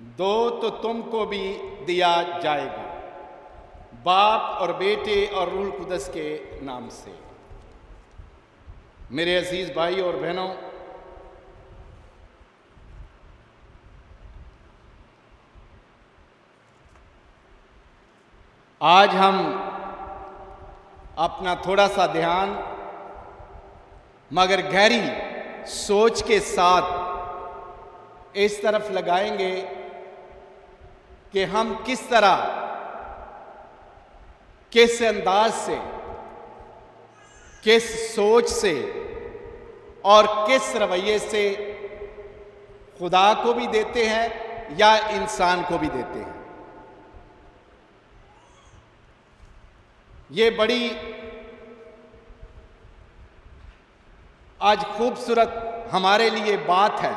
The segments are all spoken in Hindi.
दो तो तुमको भी दिया जाएगा, बाप और बेटे और रूह कुदस के नाम से। मेरे अजीज भाई और बहनों, आज हम अपना थोड़ा सा ध्यान मगर गहरी सोच के साथ इस तरफ लगाएंगे कि हम किस तरह, किस अंदाज से, किस सोच से और किस रवैये से खुदा को भी देते हैं या इंसान को भी देते हैं। ये बड़ी आज खूबसूरत हमारे लिए बात है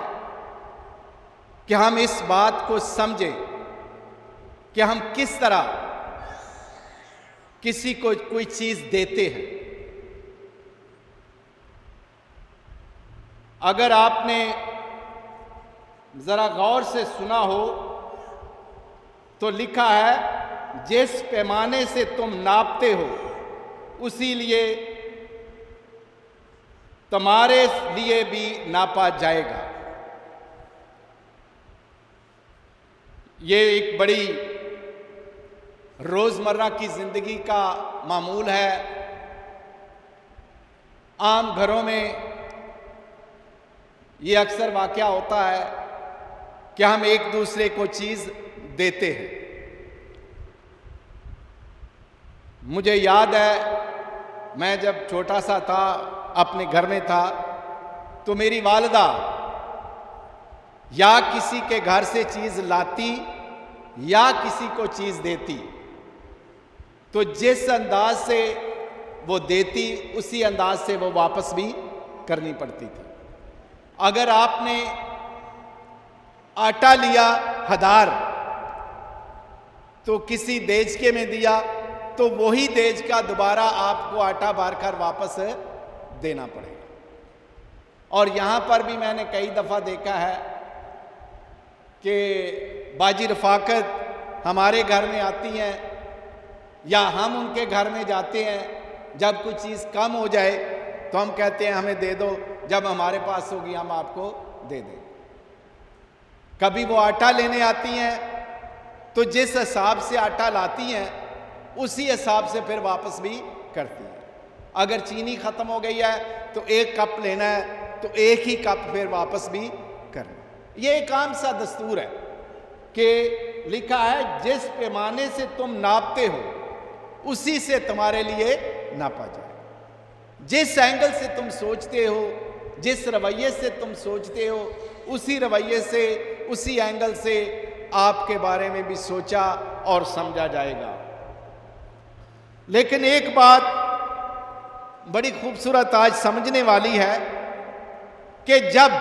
कि हम इस बात को समझें कि हम किस तरह किसी को कोई चीज देते हैं। अगर आपने जरा गौर से सुना हो तो लिखा है, जिस पैमाने से तुम नापते हो उसी लिए तुम्हारे लिए भी नापा जाएगा। ये एक बड़ी रोजमर्रा की जिंदगी का मामूल है। आम घरों में ये अक्सर वाकया होता है कि हम एक दूसरे को चीज देते हैं। मुझे याद है, मैं जब छोटा सा था, अपने घर में था, तो मेरी वालिदा या किसी के घर से चीज लाती या किसी को चीज देती, तो जिस अंदाज से वो देती उसी अंदाज से वो वापस भी करनी पड़ती थी। अगर आपने आटा लिया 1000 तो किसी देजके में दिया तो वही देज का दोबारा आपको आटा भरकर वापस देना पड़ेगा। और यहां पर भी मैंने कई दफा देखा है कि बाजी रफाकत हमारे घर में आती हैं या हम उनके घर में जाते हैं। जब कुछ चीज़ कम हो जाए तो हम कहते हैं हमें दे दो, जब हमारे पास होगी हम आपको दे दें। कभी वो आटा लेने आती हैं तो जिस हिसाब से आटा लाती हैं उसी हिसाब से फिर वापस भी करती हैं। अगर चीनी ख़त्म हो गई है तो 1 कप लेना है तो 1 ही कप फिर वापस भी करना। ये एक आम सा दस्तूर है कि लिखा है, जिस पैमाने से तुम नापते हो उसी से तुम्हारे लिए नापा जाए। जिस एंगल से तुम सोचते हो, जिस रवैये से तुम सोचते हो, उसी रवैये से, उसी एंगल से आपके बारे में भी सोचा और समझा जाएगा। लेकिन एक बात बड़ी खूबसूरत आज समझने वाली है कि जब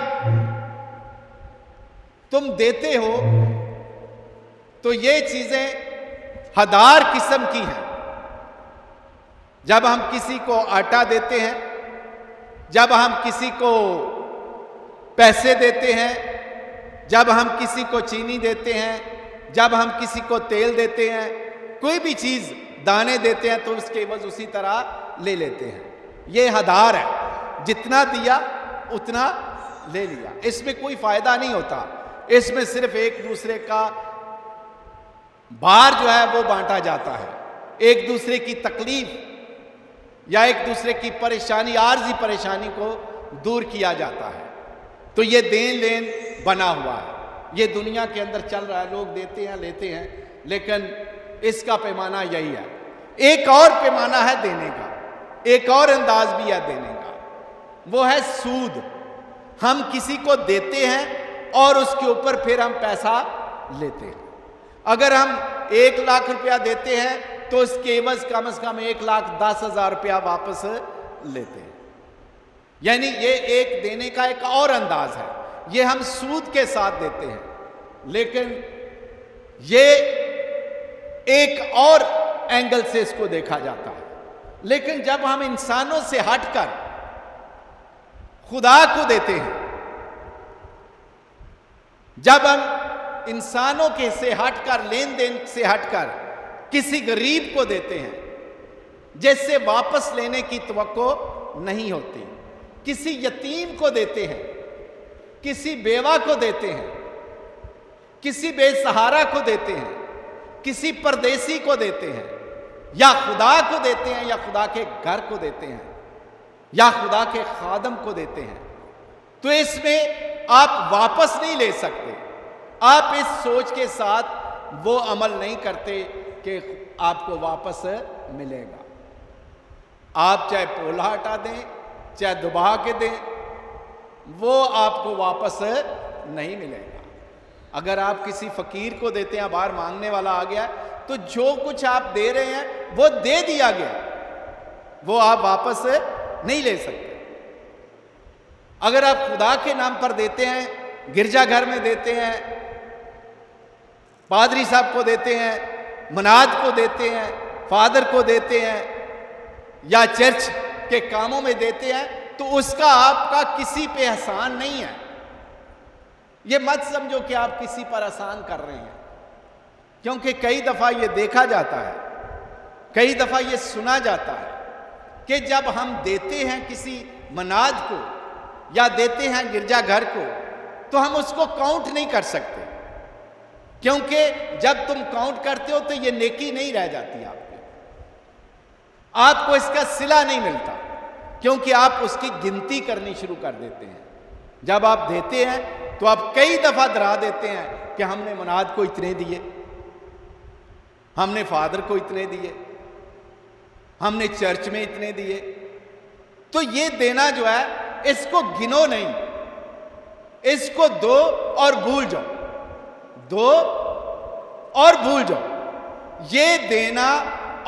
तुम देते हो तो ये चीजें 1000 किस्म की हैं। जब हम किसी को आटा देते हैं, जब हम किसी को पैसे देते हैं, जब हम किसी को चीनी देते हैं, जब हम किसी को तेल देते हैं, कोई भी चीज दाने देते हैं तो उसके एवज उसी तरह ले लेते हैं। ये 1000 है, जितना दिया उतना ले लिया। इसमें कोई फायदा नहीं होता, इसमें सिर्फ एक दूसरे का भार जो है वो बांटा जाता है, एक दूसरे की तकलीफ या एक दूसरे की परेशानी, आर्जी परेशानी को दूर किया जाता है। तो ये देन लेन बना हुआ है, ये दुनिया के अंदर चल रहा है। लोग देते हैं, लेते हैं, लेकिन इसका पैमाना यही है। एक और पैमाना है देने का, एक और अंदाज भी है देने का, वो है सूद। हम किसी को देते हैं और उसके ऊपर फिर हम पैसा लेते हैं। अगर हम 1 लाख रुपया देते हैं तो उसके एवज कम से कम 1,10,000 रुपया वापस लेते हैं। यानी ये एक देने का एक और अंदाज है, ये हम सूद के साथ देते हैं। लेकिन ये एक और एंगल से इसको देखा जाता है। लेकिन जब हम इंसानों से हटकर खुदा को देते हैं, जब हम इंसानों के से हटकर, लेन देन से हटकर किसी गरीब को देते हैं जिससे वापस लेने की तवक्को नहीं होती, किसी यतीम को देते हैं, किसी बेवा को देते हैं, किसी बेसहारा को देते हैं, किसी परदेसी को देते हैं, या खुदा को देते हैं, या खुदा के घर को देते हैं, या खुदा के खादम को देते हैं, तो इसमें आप वापस नहीं ले सकते। आप इस सोच के साथ वो अमल नहीं करते कि आपको वापस मिलेगा। आप चाहे पोला हटा दें, चाहे दुबा के दें, वो आपको वापस नहीं मिलेगा। अगर आप किसी फकीर को देते हैं, बाहर मांगने वाला आ गया, तो जो कुछ आप दे रहे हैं वो दे दिया गया, वो आप वापस नहीं ले सकते। अगर आप खुदा के नाम पर देते हैं, गिरजाघर में देते हैं, पादरी साहब को देते हैं, मनाद को देते हैं, फादर को देते हैं, या चर्च के कामों में देते हैं, तो उसका आपका किसी पे एहसान नहीं है। ये मत समझो कि आप किसी पर एहसान कर रहे हैं, क्योंकि कई दफा ये देखा जाता है, कई दफा ये सुना जाता है कि जब हम देते हैं किसी मनाद को या देते हैं गिरजाघर को, तो हम उसको काउंट नहीं कर सकते, क्योंकि जब तुम काउंट करते हो तो ये नेकी नहीं रह जाती आपको इसका सिला नहीं मिलता, क्योंकि आप उसकी गिनती करनी शुरू कर देते हैं। जब आप देते हैं तो आप कई दफा डरा देते हैं कि हमने मनाद को इतने दिए, हमने फादर को इतने दिए, हमने चर्च में इतने दिए। तो ये देना जो है, इसको गिनो नहीं, इसको दो और भूल जाओ, दो और भूल जाओ। ये देना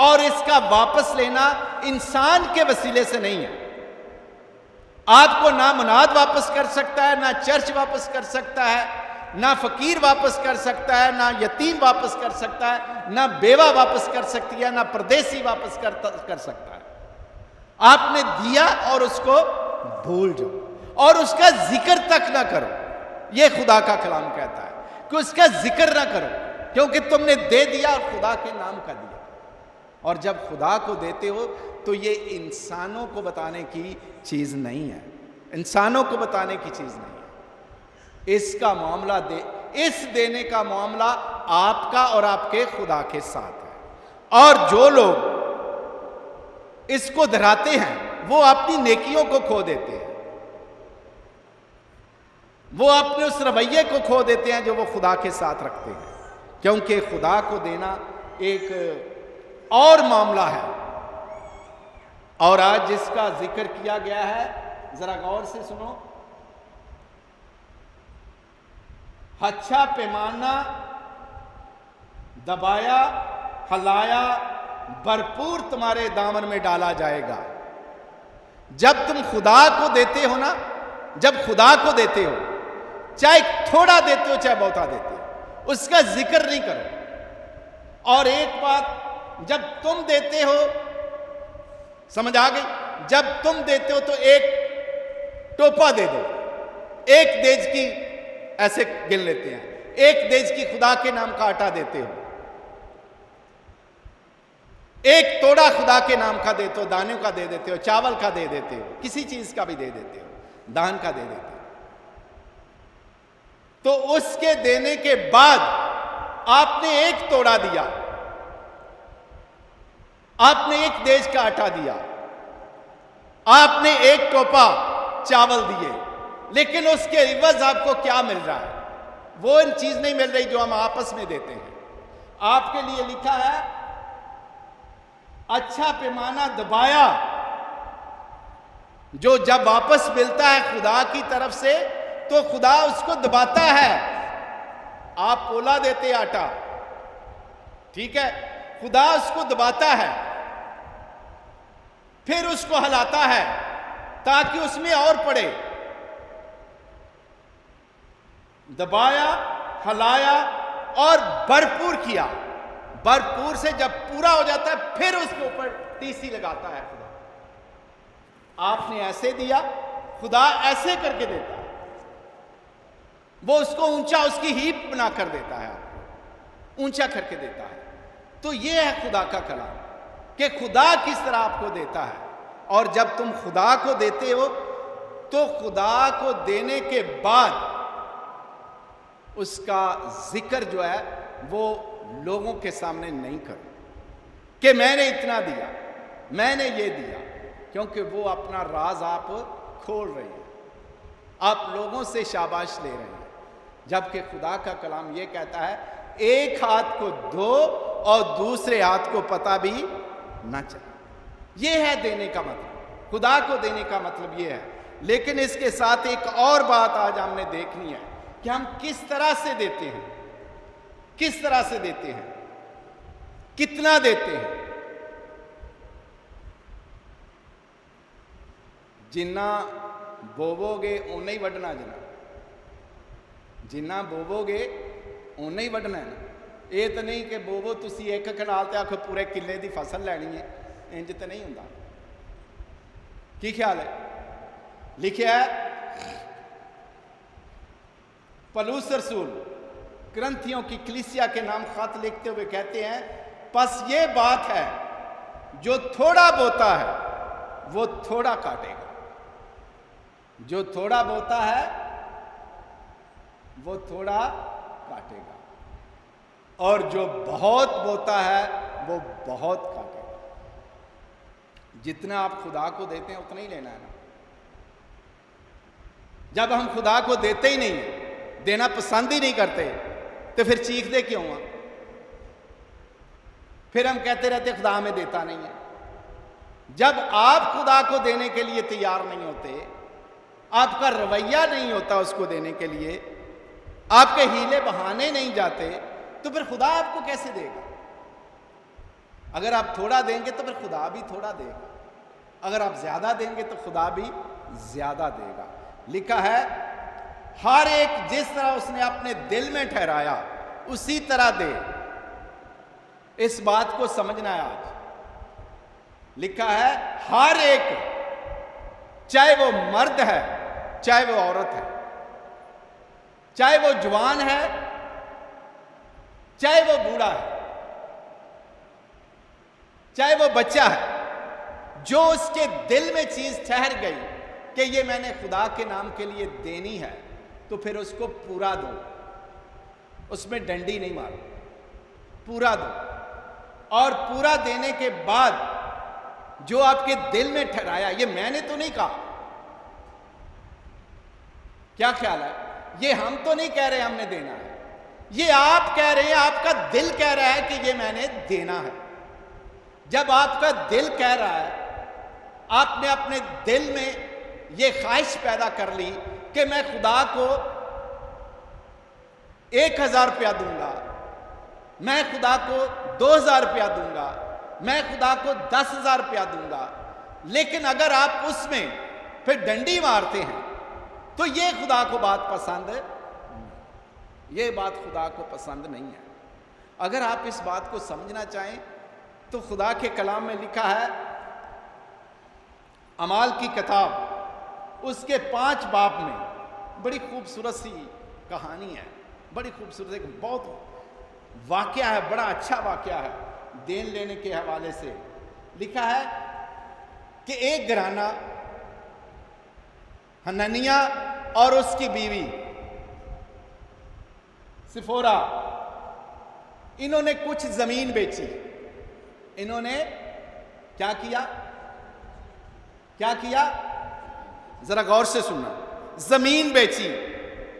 और इसका वापस लेना इंसान के वसीले से नहीं है। आपको ना मनाद वापस कर सकता है, ना चर्च वापस कर सकता है, ना फकीर वापस कर सकता है, ना यतीम वापस कर सकता है, ना बेवा वापस कर सकती है, ना परदेसी वापस कर सकता है। आपने दिया और उसको भूल जाओ और उसका जिक्र तक ना करो। यह खुदा का कलाम कहता है कि उसका जिक्र ना करो, क्योंकि तुमने दे दिया और खुदा के नाम का दिया। और जब खुदा को देते हो तो ये इंसानों को बताने की चीज नहीं है, इंसानों को बताने की चीज नहीं है। इसका मामला इस देने का मामला आपका और आपके खुदा के साथ है। और जो लोग इसको धराते हैं वो अपनी नेकियों को खो देते हैं, वो अपने उस रवैये को खो देते हैं जो वो खुदा के साथ रखते हैं, क्योंकि खुदा को देना एक और मामला है। और आज जिसका जिक्र किया गया है, जरा गौर से सुनो। अच्छा पैमाना दबाया, हलाया, भरपूर तुम्हारे दामन में डाला जाएगा। जब तुम खुदा को देते हो ना, जब खुदा को देते हो, चाहे थोड़ा देते हो चाहे बहुता देते हो, उसका जिक्र नहीं करो। और एक बात, जब तुम देते हो, समझ आ गई, जब तुम देते हो तो एक टोपा दे दो। एक देज की, ऐसे गिन लेते हैं, एक देज की खुदा के नाम का आटा देते हो, एक तोड़ा खुदा के नाम का देते हो, दानों का दे देते हो, चावल का दे देते हो, किसी चीज का भी दे देते हो, दान का दे देते हो। तो उसके देने के बाद आपने एक तोड़ा दिया, आपने एक देश का आटा दिया, आपने एक टोपा चावल दिए, लेकिन उसके इवज आपको क्या मिल रहा है? वो चीज नहीं मिल रही जो हम आपस में देते हैं। आपके लिए लिखा है अच्छा पैमाना दबाया, जो जब वापस मिलता है खुदा की तरफ से तो खुदा उसको दबाता है। आप पोला देते आटा, ठीक है, खुदा उसको दबाता है, फिर उसको हिलाता है ताकि उसमें और पड़े। दबाया, हिलाया और भरपूर किया। भरपूर से जब पूरा हो जाता है फिर उसके ऊपर टीसी लगाता है खुदा। आपने ऐसे दिया, खुदा ऐसे करके देता है। वो उसको ऊंचा, उसकी हीप बना कर देता है, आपको ऊंचा करके देता है। तो ये है खुदा का कलाम कि खुदा किस तरह आपको देता है। और जब तुम खुदा को देते हो तो खुदा को देने के बाद उसका जिक्र जो है वो लोगों के सामने नहीं करो कि मैंने इतना दिया, मैंने ये दिया, क्योंकि वो अपना राज आप खोल रहे हैं, आप लोगों से शाबाश ले रहे हैं। जबकि खुदा का कलाम ये कहता है एक हाथ को दो और दूसरे हाथ को पता भी ना चले। ये है देने का मतलब, खुदा को देने का मतलब ये है। लेकिन इसके साथ एक और बात आज हमने देखनी है कि हम किस तरह से देते हैं, किस तरह से देते हैं, कितना देते हैं। जिन्ना बोवोगे उन्ना ही वढ़ना, जिन्ना बोवोगे उन्ना ही वढ़ना है ना। ये तो नहीं कि बोवो तुसी एक कनाल ते आखो पूरे किले की फसल लैनी है, इंज तो नहीं होंदा। की ख्याल है? लिखा है पलूस रसूल ग्रंथियों की कलीसिया के नाम खत लिखते हुए कहते हैं, बस ये बात है जो थोड़ा बोता है वो थोड़ा काटेगा, जो थोड़ा बोता है वो थोड़ा काटेगा, और जो बहुत बोता है वो बहुत काटेगा। जितना आप खुदा को देते हैं उतना ही लेना है ना। जब हम खुदा को देते ही नहीं, देना पसंद ही नहीं करते, तो फिर चीखते क्यों हैं? फिर हम कहते रहते खुदा हमें देता नहीं है। जब आप खुदा को देने के लिए तैयार नहीं होते, आपका रवैया नहीं होता उसको देने के लिए, आपके हीले बहाने नहीं जाते, तो फिर खुदा आपको कैसे देगा? अगर आप थोड़ा देंगे तो फिर खुदा भी थोड़ा देगा, अगर आप ज्यादा देंगे तो खुदा भी ज्यादा देगा। लिखा है हर एक जिस तरह उसने अपने दिल में ठहराया उसी तरह दे। इस बात को समझना है आज। लिखा है हर एक, चाहे वो मर्द है चाहे वो औरत है, चाहे वो जवान है चाहे वो बूढ़ा है, चाहे वो बच्चा है, जो उसके दिल में चीज ठहर गई कि ये मैंने खुदा के नाम के लिए देनी है, तो फिर उसको पूरा दो, उसमें डंडी नहीं मारो, पूरा दो। और पूरा देने के बाद जो आपके दिल में ठहराया, ये मैंने तो नहीं कहा, क्या ख्याल है? ये हम तो नहीं कह रहे हमने देना है, ये आप कह रहे हैं, आपका दिल कह रहा है कि ये मैंने देना है। जब आपका दिल कह रहा है, आपने अपने दिल में ये ख्वाहिश पैदा कर ली कि मैं खुदा को 1000 रुपया दूंगा, मैं खुदा को 2000 रुपया दूंगा, मैं खुदा को 10,000 रुपया दूंगा, लेकिन अगर आप उसमें फिर डंडी मारते हैं तो ये खुदा को बात पसंद, ये बात खुदा को पसंद नहीं है। अगर आप इस बात को समझना चाहें तो खुदा के कलाम में लिखा है, अमाल की किताब उसके 5 बाब में बड़ी खूबसूरत सी कहानी है, बड़ी खूबसूरत, एक बहुत वाकया है, बड़ा अच्छा वाकया है। देन लेने के हवाले से लिखा है कि एक घराना हननिया और उसकी बीवी सिफोरा, इन्होंने कुछ जमीन बेची। इन्होंने क्या किया? क्या किया? जरा गौर से सुनना। जमीन बेची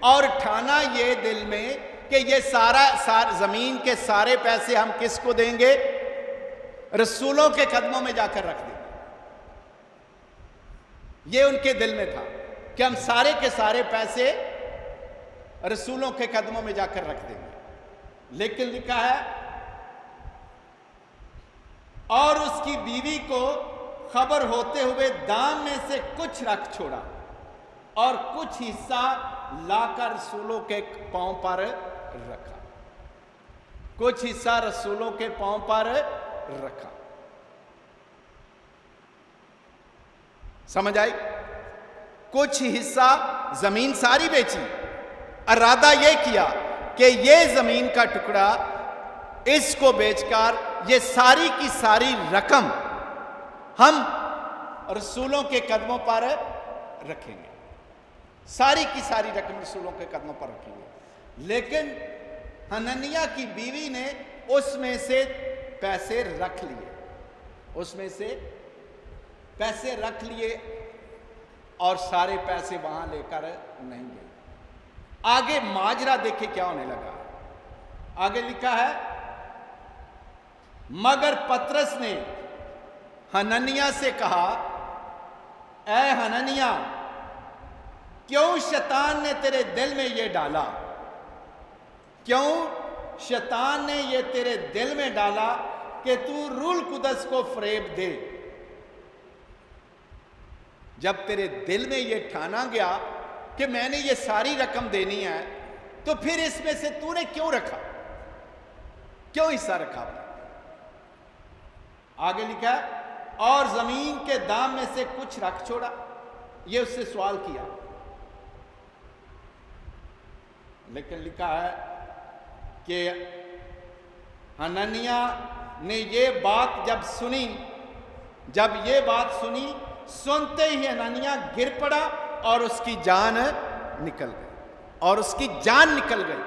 और ठाना ये दिल में कि ये सारा जमीन के सारे पैसे हम किसको देंगे? रसूलों के कदमों में जाकर रख देंगे। ये उनके दिल में था कि हम सारे के सारे पैसे रसूलों के कदमों में जाकर रख देंगे। लेकिन लिखा है, और उसकी बीवी को खबर होते हुए दाम में से कुछ रख छोड़ा और कुछ हिस्सा लाकर रसूलों के पांव पर रखा। कुछ हिस्सा रसूलों के पांव पर रखा। समझ आई? कुछ हिस्सा, जमीन सारी बेची, इरादा ये किया कि ये जमीन का टुकड़ा इसको बेचकर ये सारी की सारी रकम हम रसूलों के कदमों पर रखेंगे, सारी की सारी रकम रसूलों के कदमों पर रखेंगे। लेकिन हननिया की बीवी ने उसमें से पैसे रख लिए, उसमें से पैसे रख लिए और सारे पैसे वहां लेकर नहीं गए। आगे माजरा देखे क्या होने लगा। आगे लिखा है, मगर पतरस ने हननिया से कहा, ऐ हननिया, क्यों शैतान ने तेरे दिल में यह डाला, क्यों शैतान ने यह तेरे दिल में डाला कि तू रूह कुदस को फरेब दे। जब तेरे दिल में यह ठाना गया कि मैंने ये सारी रकम देनी है, तो फिर इसमें से तूने क्यों रखा, क्यों हिस्सा रखा। आगे लिखा है, और जमीन के दाम में से कुछ रख छोड़ा। ये उससे सवाल किया, लेकिन लिखा है कि हननिया ने ये बात जब सुनी, जब ये बात सुनी, सुनते ही हननिया गिर पड़ा और उसकी जान निकल गई, और उसकी जान निकल गई,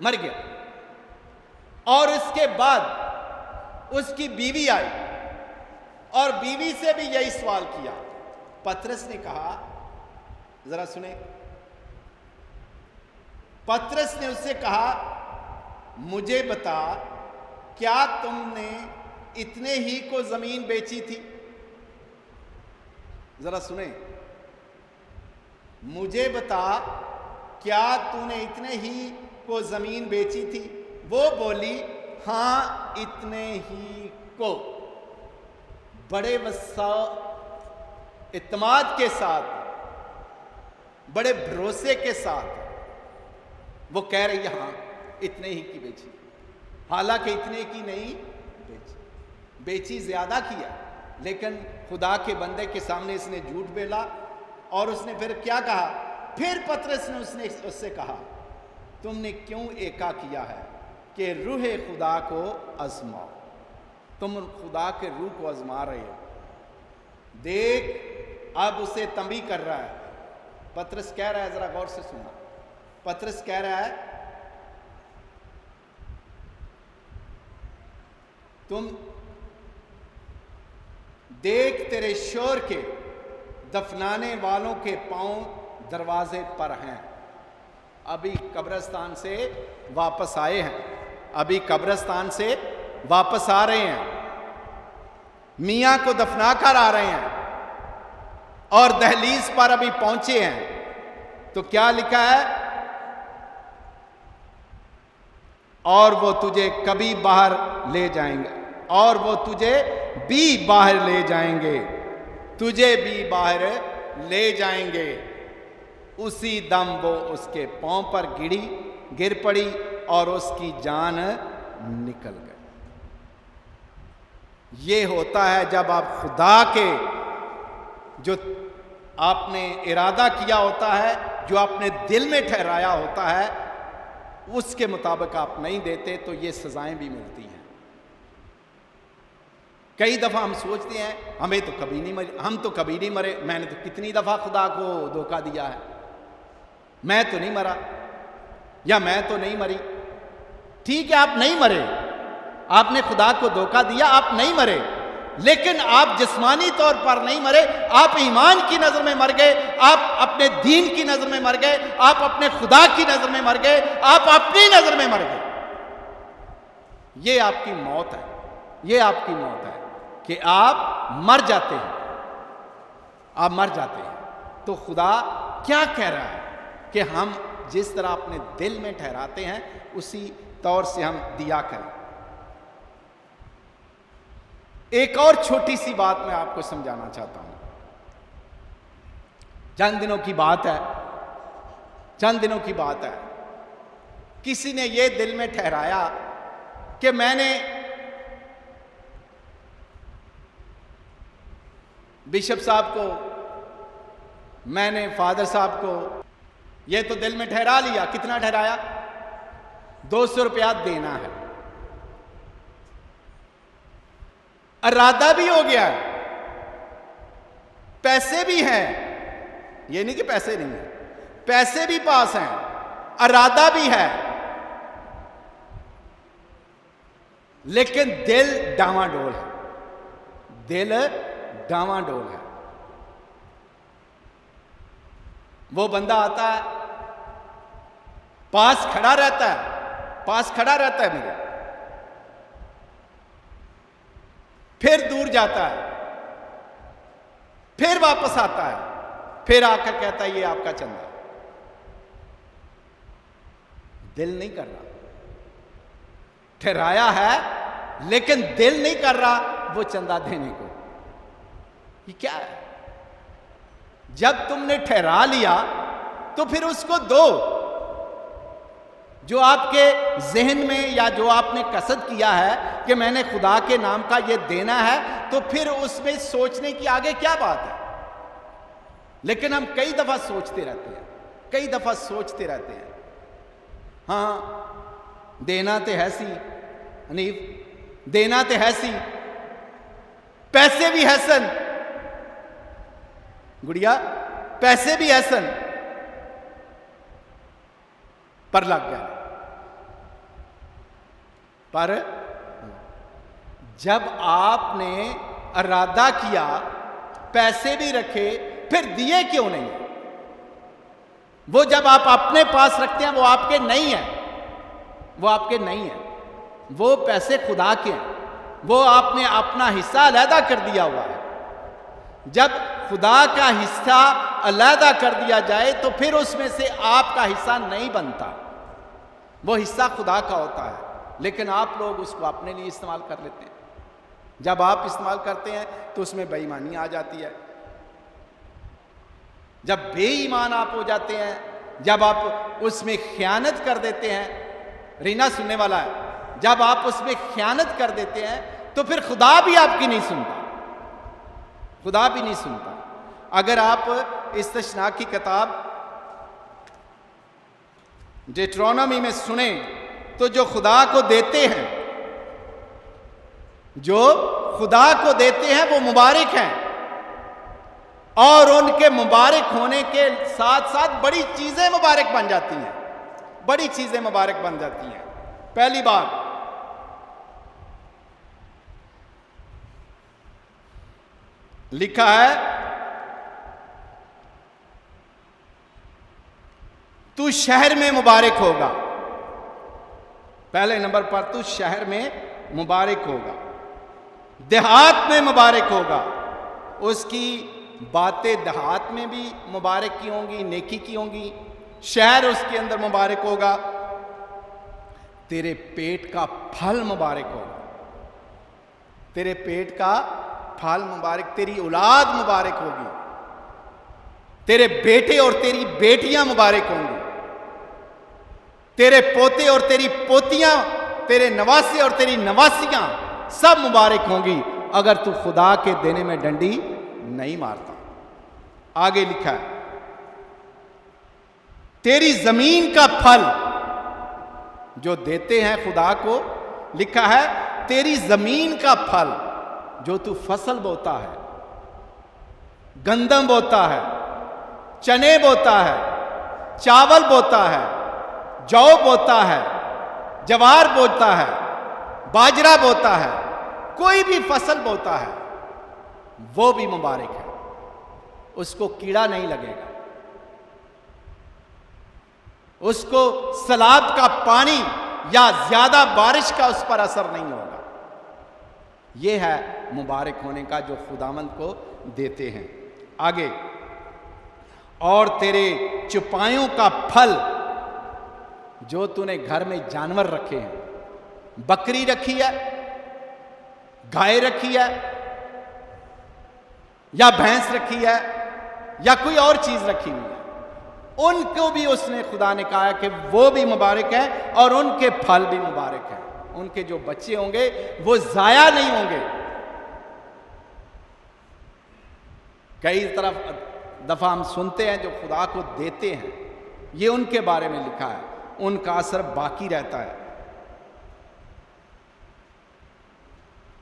मर गया। और इसके बाद उसकी बीवी आई और बीवी से भी यही सवाल किया। पतरस ने कहा, जरा सुने, पतरस ने उससे कहा, मुझे बता, क्या तुमने इतने ही को जमीन बेची थी। जरा सुने, मुझे बता, क्या तूने इतने ही को जमीन बेची थी। वो बोली, हां इतने ही को। बड़े इत्मीनान के साथ, बड़े भरोसे के साथ वो कह रही है, हां इतने ही की बेची, हालांकि इतने की नहीं बेची, बेची ज्यादा किया, लेकिन खुदा के बंदे के सामने इसने झूठ बोला। और उसने फिर क्या कहा, फिर पतरस ने उससे कहा, तुमने क्यों एका किया है कि रूह खुदा को आजमाओ। तुम खुदा के रूह को आजमा रहे हो। देख, अब उसे तंबी कर रहा है। पतरस कह रहा है, जरा गौर से सुनना। पतरस कह रहा है, तुम देख, तेरे शोर के दफनाने वालों के पांव दरवाजे पर हैं। अभी कब्रिस्तान से वापस आए हैं, अभी कब्रिस्तान से वापस आ रहे हैं, मियां को दफना कर आ रहे हैं और दहलीज पर अभी पहुंचे हैं। तो क्या लिखा है, और वो तुझे कभी बाहर ले जाएंगे, और वो तुझे भी बाहर ले जाएंगे, तुझे भी बाहर ले जाएंगे। उसी दम वो उसके पांव पर गिर पड़ी और उसकी जान निकल गई। ये होता है जब आप खुदा के जो आपने इरादा किया होता है, जो आपने दिल में ठहराया होता है, उसके मुताबिक आप नहीं देते तो ये सजाएं भी मिलती हैं। कई दफा हम सोचते हैं हमें तो कभी नहीं मरे, हम तो कभी नहीं मरे, मैंने तो कितनी दफा खुदा को धोखा दिया है, मैं तो नहीं मरा या मैं तो नहीं मरी। ठीक है, आप नहीं मरे, आपने खुदा को धोखा दिया, आप नहीं मरे, लेकिन आप जिस्मानी तौर पर नहीं मरे, आप ईमान की नजर में मर गए, आप अपने दीन की नजर में मर गए, आप अपने खुदा की नजर में मर गए, आप अपनी नजर में मर गए। ये आपकी मौत है, ये आपकी मौत है कि आप मर जाते हैं, आप मर जाते हैं। तो खुदा क्या कह रहा है कि हम जिस तरह अपने दिल में ठहराते हैं उसी तौर से हम दिया करें। एक और छोटी सी बात मैं आपको समझाना चाहता हूं। चंद दिनों की बात है, चंद दिनों की बात है, किसी ने यह दिल में ठहराया कि मैंने बिशप साहब को, मैंने फादर साहब को ये तो दिल में ठहरा लिया। कितना ठहराया? 200 रुपया देना है। इरादा भी हो गया, पैसे भी हैं, ये नहीं कि पैसे नहीं है, पैसे भी पास हैं, इरादा भी है, लेकिन दिल डावाडोल है। दिल डावाडोल है। वो बंदा आता है, पास खड़ा रहता है, पास खड़ा रहता है मेरे, फिर दूर जाता है, फिर वापस आता है, फिर आकर कहता है ये आपका चंदा। दिल नहीं कर रहा, ठहराया है लेकिन दिल नहीं कर रहा वो चंदा देने को। ये क्या है? जब तुमने ठहरा लिया तो फिर उसको दो। जो आपके जहन में या जो आपने कसद किया है कि मैंने खुदा के नाम का ये देना है, तो फिर उसमें सोचने की आगे क्या बात है। लेकिन हम कई दफा सोचते रहते हैं, कई दफा सोचते रहते हैं, हाँ देना तो है सी हनीफ, देना तो है सी, पैसे भी है सन गुड़िया, पैसे भी है सन, पर लग गया। पर जब आपने इरादा किया, पैसे भी रखे, फिर दिए क्यों नहीं? वो जब आप अपने पास रखते हैं वो आपके नहीं है, वो आपके नहीं है, वो पैसे खुदा के हैं, वो आपने अपना हिस्सा अलहदा कर दिया हुआ है। जब खुदा का हिस्सा अलहदा कर दिया जाए तो फिर उसमें से आपका हिस्सा नहीं बनता, वो हिस्सा खुदा का होता है, लेकिन आप लोग उसको अपने लिए इस्तेमाल कर लेते हैं। जब आप इस्तेमाल करते हैं तो उसमें बेईमानी आ जाती है। जब बेईमान आप हो जाते हैं, जब आप उसमें खयानत कर देते हैं, रीना सुनने वाला है, जब आप उसमें खयानत कर देते हैं तो फिर खुदा भी आपकी नहीं सुनता, खुदा भी नहीं सुनता। अगर आप इस्तिश्ना की किताब डिट्रोनॉमी में सुने तो जो खुदा को देते हैं, जो खुदा को देते हैं वो मुबारक हैं, और उनके मुबारक होने के साथ साथ बड़ी चीजें मुबारक बन जाती हैं, बड़ी चीजें मुबारक बन जाती हैं। पहली बात, लिखा है तू शहर में मुबारक होगा। पहले नंबर पर तू शहर में मुबारक होगा, देहात में मुबारक होगा। उसकी बातें देहात में भी मुबारक की होंगी, नेकी की होंगी, शहर उसके अंदर मुबारक होगा। तेरे पेट का फल मुबारक होगा, तेरे पेट का फल मुबारक, तेरी औलाद मुबारक होगी, तेरे बेटे और तेरी बेटियां मुबारक होंगी, तेरे पोते और तेरी पोतियां, तेरे नवासे और तेरी नवासियां सब मुबारक होंगी अगर तू खुदा के देने में डंडी नहीं मारता। आगे लिखा है तेरी जमीन का फल जो देते हैं खुदा को, लिखा है तेरी जमीन का फल जो तू फसल बोता है, गंदम बोता है, चने बोता है, चावल बोता है, जौ बोता है, जवार बोता है, बाजरा बोता है, कोई भी फसल बोता है वो भी मुबारक है, उसको कीड़ा नहीं लगेगा, उसको सैलाब का पानी या ज्यादा बारिश का उस पर असर नहीं होगा। यह है मुबारक होने का जो खुदावंद को देते हैं। आगे, और तेरे चुपायों का फल जो तूने घर में जानवर रखे हैं, बकरी रखी है, गाय रखी है, या भैंस रखी है, या कोई और चीज रखी हुई है, उनको भी उसने खुदा ने कहा कि वो भी मुबारक है और उनके फल भी मुबारक है। उनके जो बच्चे होंगे वो जाया नहीं होंगे। कई दफा हम सुनते हैं जो खुदा को देते हैं ये उनके बारे में लिखा है, उनका असर बाकी रहता है।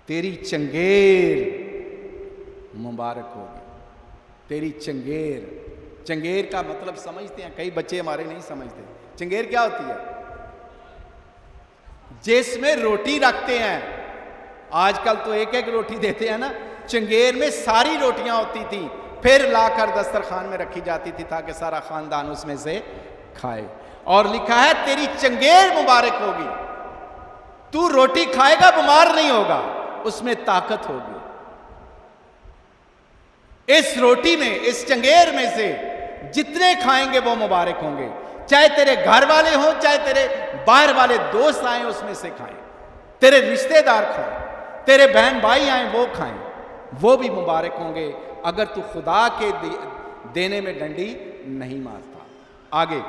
तेरी चंगेर मुबारक होगी, तेरी चंगेर। चंगेर का मतलब समझते हैं, कई बच्चे हमारे नहीं समझते। चंगेर क्या होती है? जिसमें रोटी रखते हैं, आजकल तो एक एक रोटी देते हैं ना, चंगेर में सारी रोटियां होती थी, फिर लाकर दस्तरखान में रखी जाती थी ताकि सारा खानदान उसमें से खाए। और लिखा है तेरी चंगेर मुबारक होगी, तू रोटी खाएगा बीमार नहीं होगा, उसमें ताकत होगी। इस रोटी में, इस चंगेर में से जितने खाएंगे वो मुबारक होंगे, चाहे तेरे घर वाले हों, चाहे तेरे बाहर वाले दोस्त आए उसमें से खाएं, तेरे रिश्तेदार खाएं, तेरे बहन भाई आए वो खाएं, वो भी मुबारक होंगे अगर तू खुदा के देने में डंडी नहीं मारता। आगे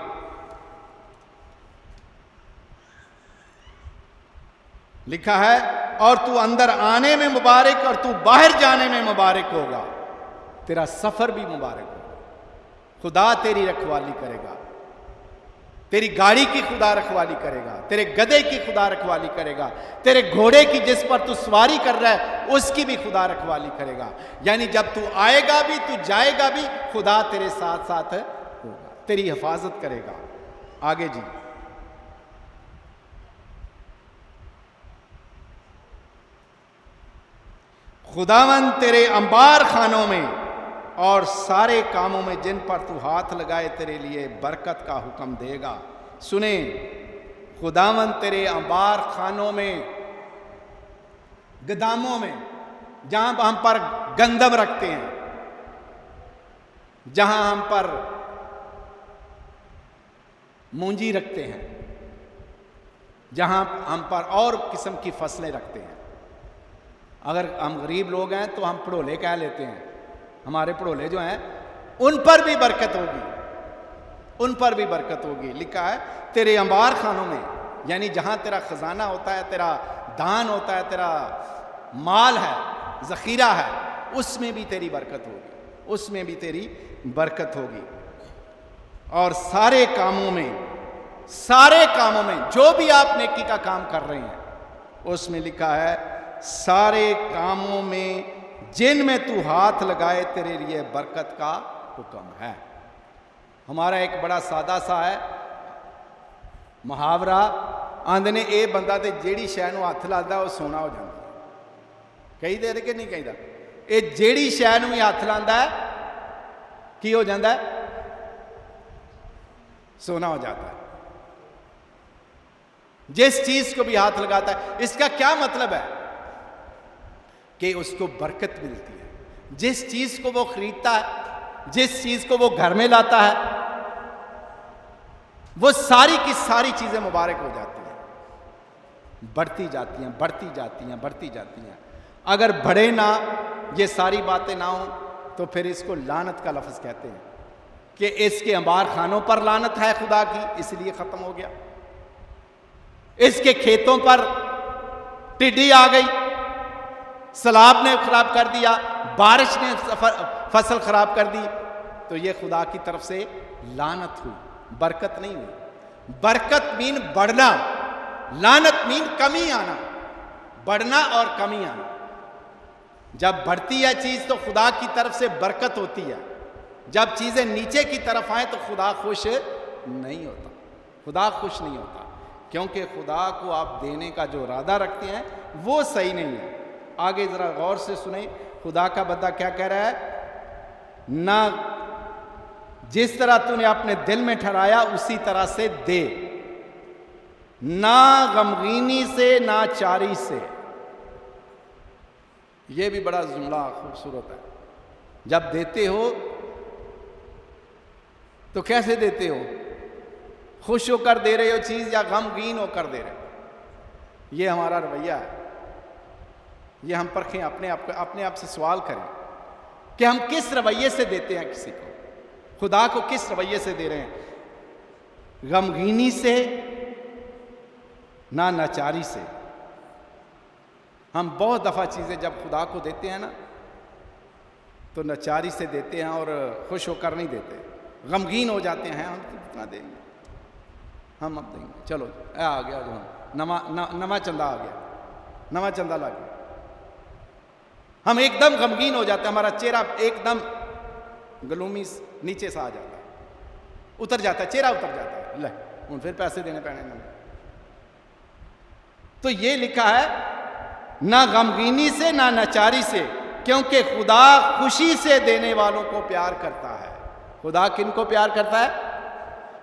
लिखा है, और तू अंदर आने में मुबारक और तू बाहर जाने में मुबारक होगा, तेरा सफर भी मुबारक होगा। खुदा तेरी रखवाली करेगा, तेरी गाड़ी की खुदा रखवाली करेगा, तेरे गधे की खुदा रखवाली करेगा, तेरे घोड़े की जिस पर तू सवारी कर रहा है उसकी भी खुदा रखवाली करेगा। यानी जब तू आएगा भी, तू जाएगा भी, खुदा तेरे साथ साथ होगा, तेरी हिफाजत करेगा। आगे जी, खुदावन तेरे अंबार खानों में और सारे कामों में जिन पर तू हाथ लगाए तेरे लिए बरकत का हुक्म देगा। सुने, खुदावन तेरे अंबार खानों में, गोदामों में, जहां हम पर गंदम रखते हैं, जहां हम पर मूंजी रखते हैं, जहां हम पर और किस्म की फसलें रखते हैं। अगर हम गरीब लोग हैं तो हम पड़ोले कह लेते हैं, हमारे पड़ोले जो हैं उन पर भी बरकत होगी, उन पर भी बरकत होगी। लिखा है तेरे अंबार खानों में, यानी जहां तेरा खजाना होता है, तेरा दान होता है, तेरा माल है, जखीरा है, उसमें भी तेरी बरकत होगी, उसमें भी तेरी बरकत होगी। और सारे कामों में, सारे कामों में जो भी आप नेकी का काम कर रहे हैं उसमें लिखा है सारे कामों में जिनमें तू हाथ लगाए तेरे लिए बरकत का हुक्म है। हमारा एक बड़ा सादा सा है मुहावरा, आंदे ने ए बंदा ते जेड़ी शै नूं हथ लादा वो सोना हो जाता। कही दे कि नहीं कहता? ये जेड़ी शै नूं भी हथ लांदा है की हो जाता है? सोना हो जाता है। जिस चीज को भी हाथ लगाता है, इसका क्या मतलब है कि उसको बरकत मिलती है। जिस चीज को वो खरीदता है, जिस चीज को वो घर में लाता है, वो सारी की सारी चीजें मुबारक हो जाती हैं, बढ़ती जाती हैं, बढ़ती जाती हैं, बढ़ती जाती हैं। अगर बढ़े ना, ये सारी बातें ना हो तो फिर इसको लानत का लफ्ज कहते हैं कि इसके अंबार खानों पर लानत है खुदा की, इसलिए खत्म हो गया। इसके खेतों पर टिड्डी आ गई, सैलाब ने खराब कर दिया, बारिश ने फसल खराब कर दी, तो ये खुदा की तरफ से लानत हुई, बरकत नहीं हुई। बरकत मीन बढ़ना, लानत मीन कमी आना। बढ़ना और कमी आना। जब बढ़ती है चीज तो खुदा की तरफ से बरकत होती है, जब चीजें नीचे की तरफ आए तो खुदा खुश नहीं होता, खुदा खुश नहीं होता, क्योंकि खुदा को आप देने का जो इरादा रखते हैं वो सही नहीं है। आगे जरा गौर से सुने, खुदा का बंदा क्या कह रहा है? ना जिस तरह तूने अपने दिल में ठहराया उसी तरह से दे, ना गमगीनी से ना चारी से। यह भी बड़ा जुमला खूबसूरत है। जब देते हो तो कैसे देते हो? खुश होकर दे रहे हो चीज या गमगीन होकर दे रहे हो? ये हमारा रवैया है। ये हम परखें, अपने आप से सवाल करें कि हम किस रवैये से देते हैं किसी को, खुदा को किस रवैये से दे रहे हैं? गमगीनी से ना नाचारी से। हम बहुत दफ़ा चीज़ें जब खुदा को देते हैं ना तो नाचारी से देते हैं और खुश होकर नहीं देते। गमगीन हो जाते हैं, हम कितना देंगे, हम अब देंगे, चलो आ गया जो नवा चंदा आ गया, नवा चंदा ला गया, हम एकदम गमगीन हो जाते हैं, हमारा चेहरा एकदम गलूमी नीचे से आ जाता है, उतर जाता है, चेहरा उतर जाता है, ले उन फिर पैसे देने पैने ना। तो ये लिखा है ना गमगीनी से ना नचारी से, क्योंकि खुदा खुशी से देने वालों को प्यार करता है। खुदा किन को प्यार करता है?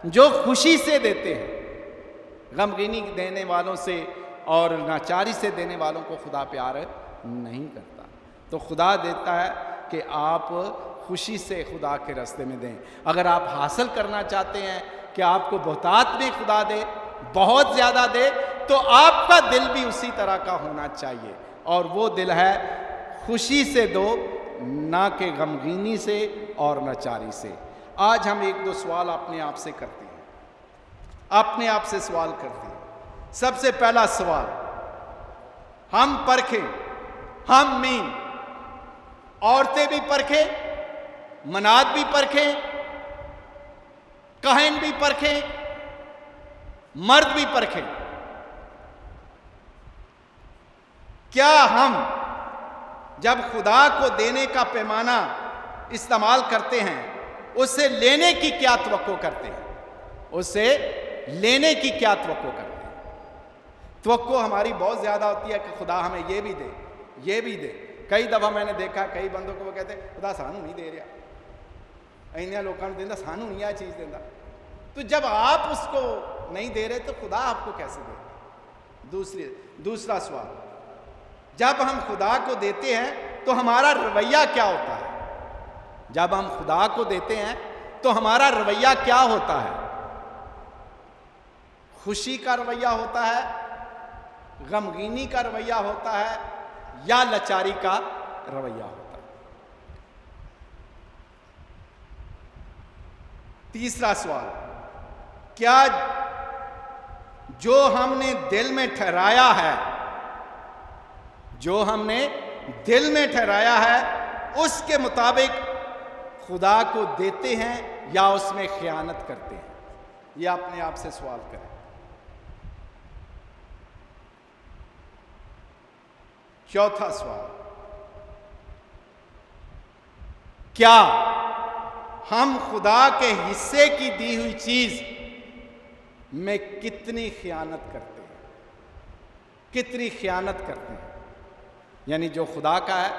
जो खुशी से देते हैं। गमगीनी देने वालों से और नाचारी से देने वालों को खुदा प्यार नहीं करता। तो खुदा देता है कि आप खुशी से खुदा के रास्ते में दें। अगर आप हासिल करना चाहते हैं कि आपको बहुतात में खुदा दे, बहुत ज़्यादा दे, तो आपका दिल भी उसी तरह का होना चाहिए, और वो दिल है खुशी से दो, ना कि गमगीनी से और नाचारी से। आज हम एक दो सवाल अपने आप से करते हैं, अपने आप से सवाल करते हैं। सबसे पहला सवाल, हम परखें, हम मीन, औरतें भी परखें, मनाद भी परखें, कहन भी परखें, मर्द भी परखें। क्या हम जब खुदा को देने का पैमाना इस्तेमाल करते हैं, उससे लेने की क्या तवक्को करते हैं? उससे लेने की क्या तवक्को करते हैं? तवक्को हमारी बहुत ज़्यादा होती है कि खुदा हमें ये भी दे, ये भी दे। कई दफ़ा मैंने देखा कई बंदों को वो कहते खुदा सानू नहीं दे रहा, इन्हें लोगों को देता, सानू नहीं यह चीज़ देता। तो जब आप उसको नहीं दे रहे तो खुदा आपको कैसे देगा? दूसरा सवाल, जब हम खुदा को देते हैं तो हमारा रवैया क्या होता है? जब हम खुदा को देते हैं तो हमारा रवैया क्या होता है? खुशी का रवैया होता है, गमगीनी का रवैया होता है, या लाचारी का रवैया होता है? तीसरा सवाल, क्या जो हमने दिल में ठहराया है, जो हमने दिल में ठहराया है, उसके मुताबिक खुदा को देते हैं या उसमें खयानत करते हैं? यह अपने आप से सवाल करें। चौथा सवाल, क्या हम खुदा के हिस्से की दी हुई चीज में कितनी खयानत करते हैं? कितनी खयानत करते हैं? यानी जो खुदा का है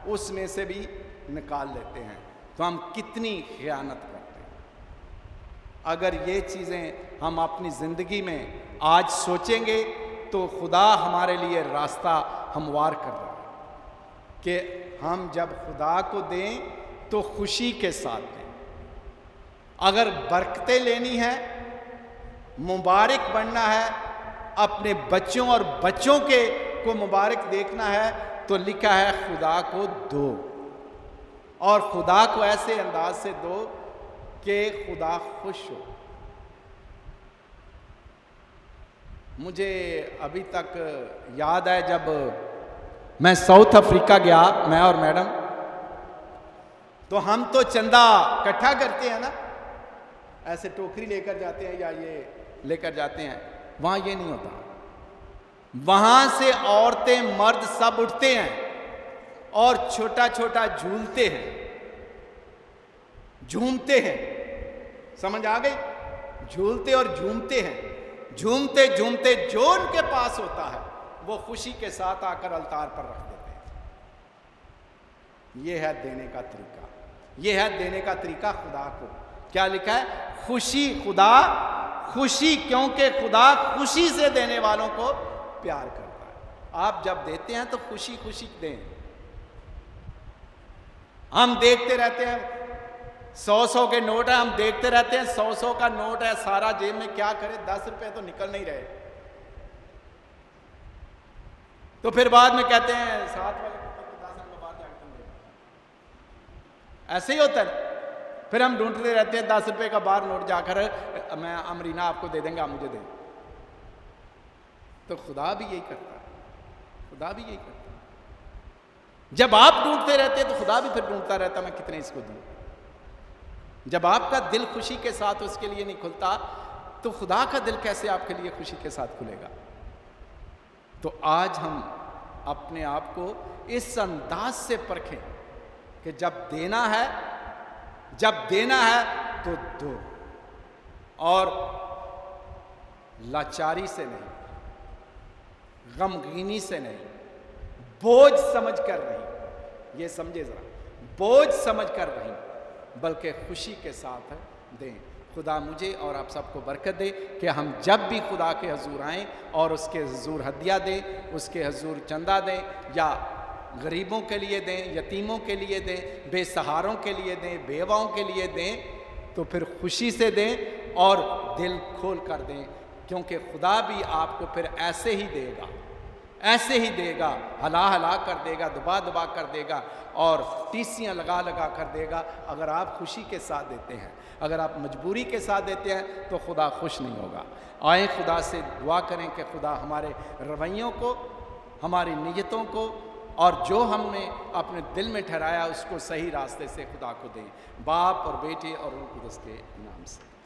उसमें से भी निकाल लेते हैं, तो हम कितनी खयानत करते हैं? अगर ये चीज़ें हम अपनी ज़िंदगी में आज सोचेंगे तो खुदा हमारे लिए रास्ता हमवार कर रहा है कि हम जब खुदा को दें तो खुशी के साथ दें। अगर बरकतें लेनी है, मुबारक बनना है, अपने बच्चों और बच्चों के को मुबारक देखना है, तो लिखा है खुदा को दो, और खुदा को ऐसे अंदाज से दो कि खुदा खुश हो। मुझे अभी तक याद है जब मैं साउथ अफ्रीका गया, मैं और मैडम, तो हम तो चंदा इकट्ठा करते हैं ना, ऐसे टोकरी लेकर जाते हैं या ये लेकर जाते हैं। वहाँ ये नहीं होता, वहाँ से औरतें मर्द सब उठते हैं और छोटा छोटा झूलते हैं, झूमते हैं। समझ आ गई? झूलते और झूमते हैं। झूमते झूमते जो उनके पास होता है वो खुशी के साथ आकर अलतार पर रख देते हैं। यह है देने का तरीका, यह है देने का तरीका खुदा को। क्या लिखा है? खुशी, खुदा खुशी, क्योंकि खुदा खुशी से देने वालों को प्यार करता है। आप जब देते हैं तो खुशी खुशी दें। हम देखते रहते हैं 100 के नोट है, हम देखते रहते हैं 100 का नोट है, सारा जेब में क्या करे, 10 रुपए तो निकल नहीं रहे। तो फिर बाद में कहते हैं साथ वाले को 10 रुपए बाद जाकर तुम दे। ऐसे ही होता है। फिर हम ढूंढते रहते हैं 10 रुपए का बाहर नोट, जाकर मैं अमरीना आपको दे देंगे, आप मुझे दें। तो खुदा भी यही करता है, खुदा भी यही करता है। जब आप ढूंढते रहते हैं तो खुदा भी फिर ढूंढता रहता, मैं कितने इसको दूं। जब आपका दिल खुशी के साथ उसके लिए नहीं खुलता, तो खुदा का दिल कैसे आपके लिए खुशी के साथ खुलेगा? तो आज हम अपने आप को इस अंदाज से परखें कि जब देना है तो दो, और लाचारी से नहीं, गमगीनी से नहीं, बोझ समझ कर नहीं, ये समझे जरा, बोझ समझ कर नहीं, बल्कि खुशी के साथ दें। खुदा मुझे और आप सबको बरकत दे कि हम जब भी खुदा के हजूर आएँ और उसके हजूर हदिया दें, उसके हजूर चंदा दें, या गरीबों के लिए दें, यतीमों के लिए दें, बेसहारों के लिए दें, बेवाओं के लिए दें, तो फिर खुशी से दें और दिल खोल कर दें, क्योंकि खुदा भी आपको फिर ऐसे ही देगा, हला कर देगा, दबा कर देगा और टीसियाँ लगा कर देगा, अगर आप खुशी के साथ देते हैं। अगर आप मजबूरी के साथ देते हैं तो खुदा खुश नहीं होगा। आए खुदा से दुआ करें कि खुदा हमारे रवैयों को, हमारी नीयतों को, और जो हमने अपने दिल में ठहराया उसको सही रास्ते से खुदा को दें। बाप और बेटे और रूह कुदस के नाम से।